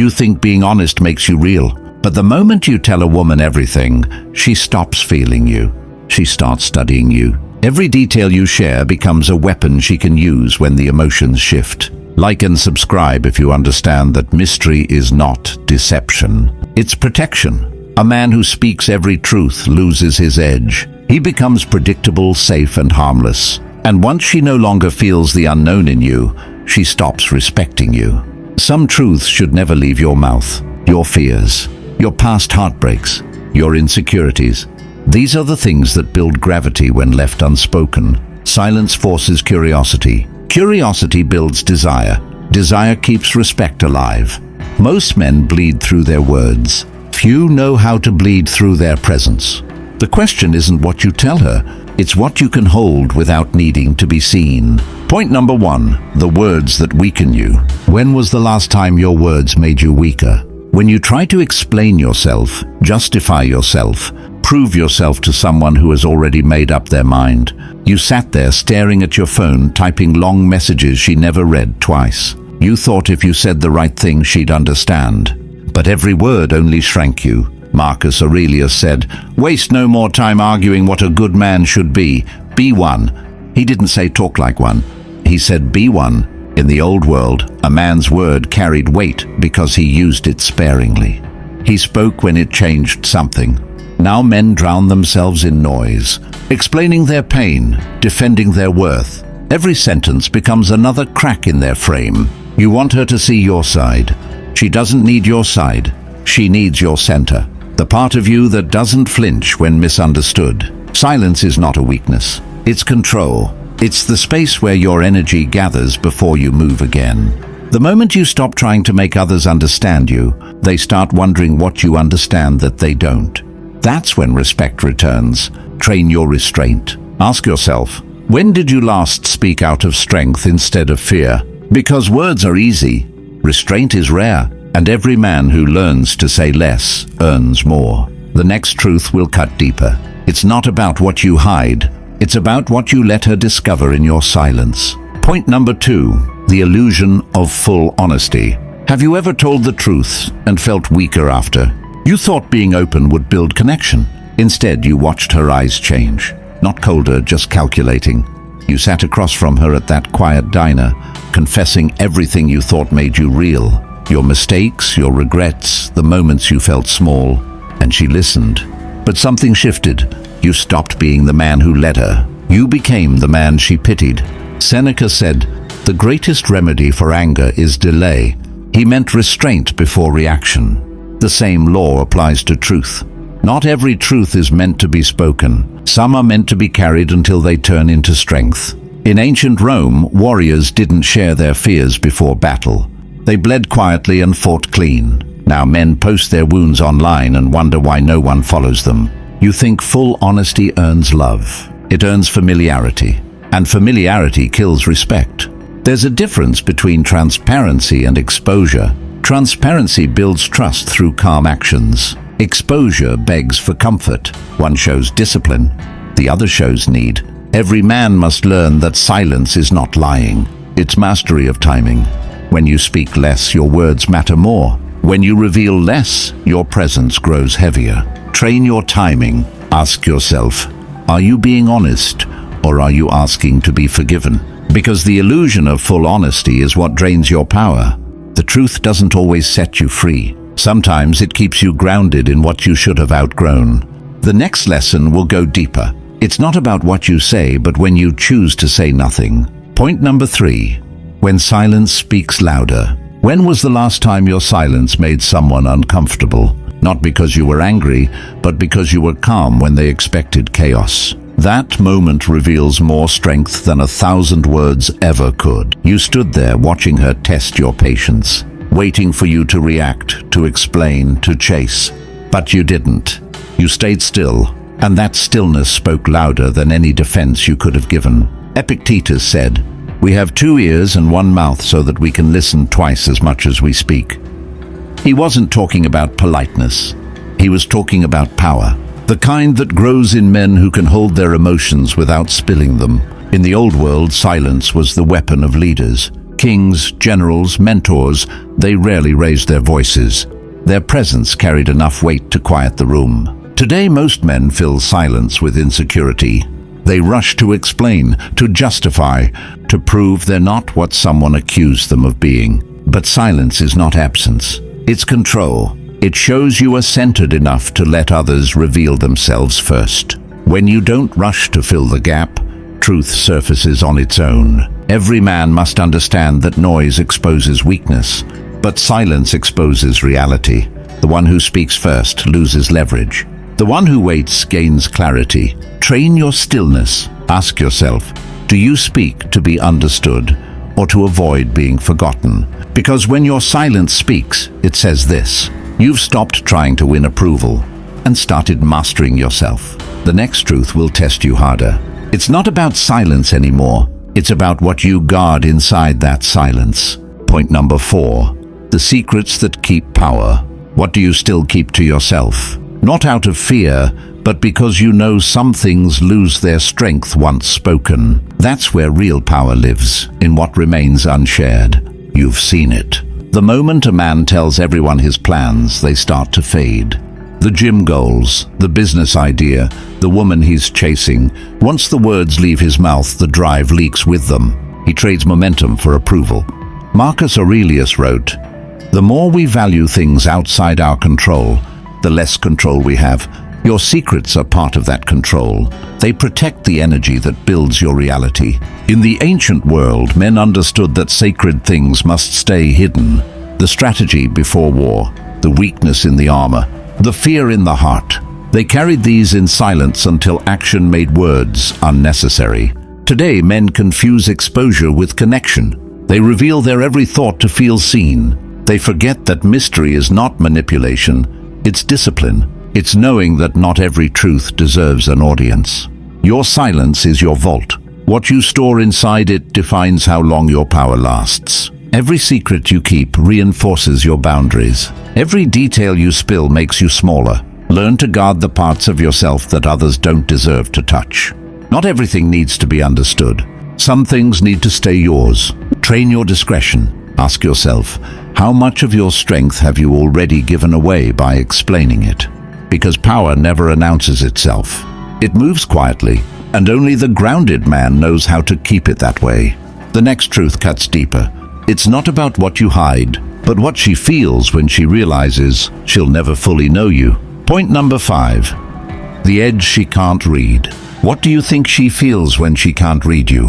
You think being honest makes you real. But the moment you tell a woman everything, she stops feeling you. She starts studying you. Every detail you share becomes a weapon she can use when the emotions shift. Like and subscribe if you understand that mystery is not deception. It's protection. A man who speaks every truth loses his edge. He becomes predictable, safe, and harmless. And once she no longer feels the unknown in you, she stops respecting you. Some truths should never leave your mouth. Your fears, your past heartbreaks, your insecurities. These are the things that build gravity when left unspoken. Silence forces curiosity. Curiosity builds desire. Desire keeps respect alive. Most men bleed through their words. Few know how to bleed through their presence. The question isn't what you tell her, it's what you can hold without needing to be seen. Point number 1, the words that weaken you. When was the last time your words made you weaker? When you try to explain yourself, justify yourself, prove yourself to someone who has already made up their mind. You sat there staring at your phone, typing long messages she never read twice. You thought if you said the right thing, she'd understand. But every word only shrank you. Marcus Aurelius said, "Waste no more time arguing what a good man should be. Be one." He didn't say talk like one. He said be one. In the old world, a man's word carried weight because he used it sparingly. He spoke when it changed something. Now men drown themselves in noise, explaining their pain, defending their worth. Every sentence becomes another crack in their frame. You want her to see your side. She doesn't need your side. She needs your center. The part of you that doesn't flinch when misunderstood. Silence is not a weakness. It's control. It's the space where your energy gathers before you move again. The moment you stop trying to make others understand you, they start wondering what you understand that they don't. That's when respect returns. Train your restraint. Ask yourself, when did you last speak out of strength instead of fear? Because words are easy. Restraint is rare. And every man who learns to say less earns more. The next truth will cut deeper. It's not about what you hide. It's about what you let her discover in your silence. Point number 2, the illusion of full honesty. Have you ever told the truth and felt weaker after? You thought being open would build connection. Instead, you watched her eyes change. Not colder, just calculating. You sat across from her at that quiet diner, confessing everything you thought made you real. Your mistakes, your regrets, the moments you felt small, and she listened. But something shifted. You stopped being the man who led her. You became the man she pitied. Seneca said, "The greatest remedy for anger is delay." He meant restraint before reaction. The same law applies to truth. Not every truth is meant to be spoken. Some are meant to be carried until they turn into strength. In ancient Rome, warriors didn't share their fears before battle. They bled quietly and fought clean. Now men post their wounds online and wonder why no one follows them. You think full honesty earns love. It earns familiarity. And familiarity kills respect. There's a difference between transparency and exposure. Transparency builds trust through calm actions. Exposure begs for comfort. One shows discipline. The other shows need. Every man must learn that silence is not lying. It's mastery of timing. When you speak less, your words matter more. When you reveal less, your presence grows heavier. Train your timing. Ask yourself, are you being honest, or are you asking to be forgiven? Because the illusion of full honesty is what drains your power. The truth doesn't always set you free. Sometimes it keeps you grounded in what you should have outgrown. The next lesson will go deeper. It's not about what you say, but when you choose to say nothing. Point number 3. When silence speaks louder. When was the last time your silence made someone uncomfortable? Not because you were angry, but because you were calm when they expected chaos. That moment reveals more strength than 1,000 words ever could. You stood there watching her test your patience, waiting for you to react, to explain, to chase. But you didn't. You stayed still, and that stillness spoke louder than any defense you could have given. Epictetus said, "We have 2 ears and 1 mouth so that we can listen twice as much as we speak." He wasn't talking about politeness. He was talking about power. The kind that grows in men who can hold their emotions without spilling them. In the old world, silence was the weapon of leaders. Kings, generals, mentors, they rarely raised their voices. Their presence carried enough weight to quiet the room. Today, most men fill silence with insecurity. They rush to explain, to justify, to prove they're not what someone accused them of being. But silence is not absence. It's control. It shows you are centered enough to let others reveal themselves first. When you don't rush to fill the gap, truth surfaces on its own. Every man must understand that noise exposes weakness, but silence exposes reality. The one who speaks first loses leverage. The one who waits gains clarity. Train your stillness. Ask yourself, do you speak to be understood or to avoid being forgotten? Because when your silence speaks, it says this: you've stopped trying to win approval and started mastering yourself. The next truth will test you harder. It's not about silence anymore. It's about what you guard inside that silence. Point number 4. The secrets that keep power. What do you still keep to yourself? Not out of fear, but because you know some things lose their strength once spoken. That's where real power lives, in what remains unshared. You've seen it. The moment a man tells everyone his plans, they start to fade. The gym goals, the business idea, the woman he's chasing. Once the words leave his mouth, the drive leaks with them. He trades momentum for approval. Marcus Aurelius wrote, "The more we value things outside our control, the less control we have. Your secrets are part of that control. They protect the energy that builds your reality." In the ancient world, men understood that sacred things must stay hidden. The strategy before war, the weakness in the armor, the fear in the heart. They carried these in silence until action made words unnecessary. Today, men confuse exposure with connection. They reveal their every thought to feel seen. They forget that mystery is not manipulation, it's discipline. It's knowing that not every truth deserves an audience. Your silence is your vault. What you store inside it defines how long your power lasts. Every secret you keep reinforces your boundaries. Every detail you spill makes you smaller. Learn to guard the parts of yourself that others don't deserve to touch. Not everything needs to be understood. Some things need to stay yours. Train your discretion. Ask yourself, how much of your strength have you already given away by explaining it? Because power never announces itself. It moves quietly, and only the grounded man knows how to keep it that way. The next truth cuts deeper. It's not about what you hide, but what she feels when she realizes she'll never fully know you. Point number 5. The edge she can't read. What do you think she feels when she can't read you?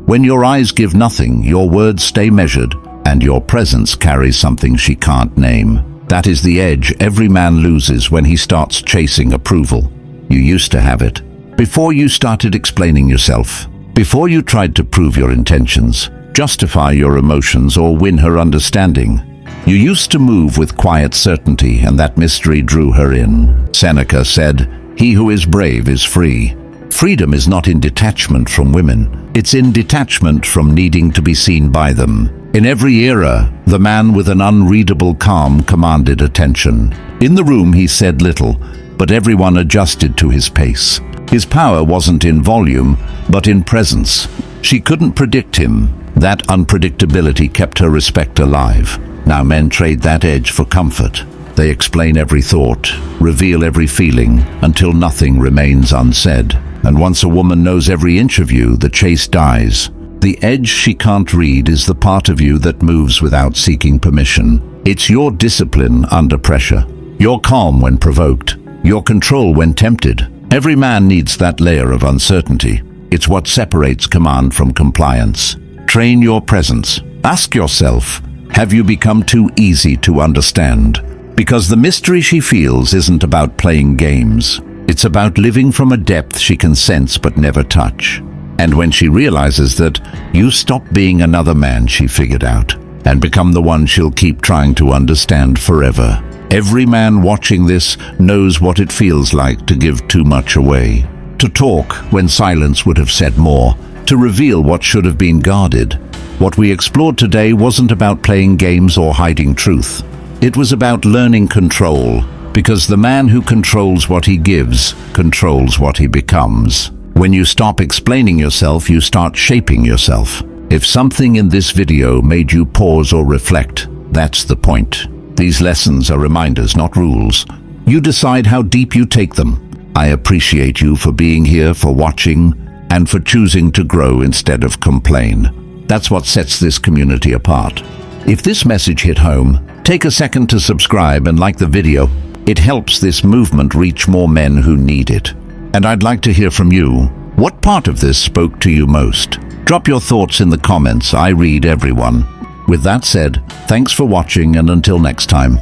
When your eyes give nothing, your words stay measured, and your presence carries something she can't name. That is the edge every man loses when he starts chasing approval. You used to have it. Before you started explaining yourself. Before you tried to prove your intentions, justify your emotions, or win her understanding. You used to move with quiet certainty, and that mystery drew her in. Seneca said, "He who is brave is free." Freedom is not in detachment from women. It's in detachment from needing to be seen by them. In every era, the man with an unreadable calm commanded attention. In the room he said little, but everyone adjusted to his pace. His power wasn't in volume, but in presence. She couldn't predict him. That unpredictability kept her respect alive. Now men trade that edge for comfort. They explain every thought, reveal every feeling, until nothing remains unsaid. And once a woman knows every inch of you, the chase dies. The edge she can't read is the part of you that moves without seeking permission. It's your discipline under pressure, your calm when provoked, your control when tempted. Every man needs that layer of uncertainty. It's what separates command from compliance. Train your presence. Ask yourself, have you become too easy to understand? Because the mystery she feels isn't about playing games. It's about living from a depth she can sense but never touch. And when she realizes that, you stop being another man she figured out and become the one she'll keep trying to understand forever. Every man watching this knows what it feels like to give too much away, to talk when silence would have said more, to reveal what should have been guarded. What we explored today wasn't about playing games or hiding truth. It was about learning control, because the man who controls what he gives controls what he becomes. When you stop explaining yourself, you start shaping yourself. If something in this video made you pause or reflect, that's the point. These lessons are reminders, not rules. You decide how deep you take them. I appreciate you for being here, for watching, and for choosing to grow instead of complain. That's what sets this community apart. If this message hit home, take a second to subscribe and like the video. It helps this movement reach more men who need it. And I'd like to hear from you. What part of this spoke to you most? Drop your thoughts in the comments. I read everyone. With that said, thanks for watching, and until next time.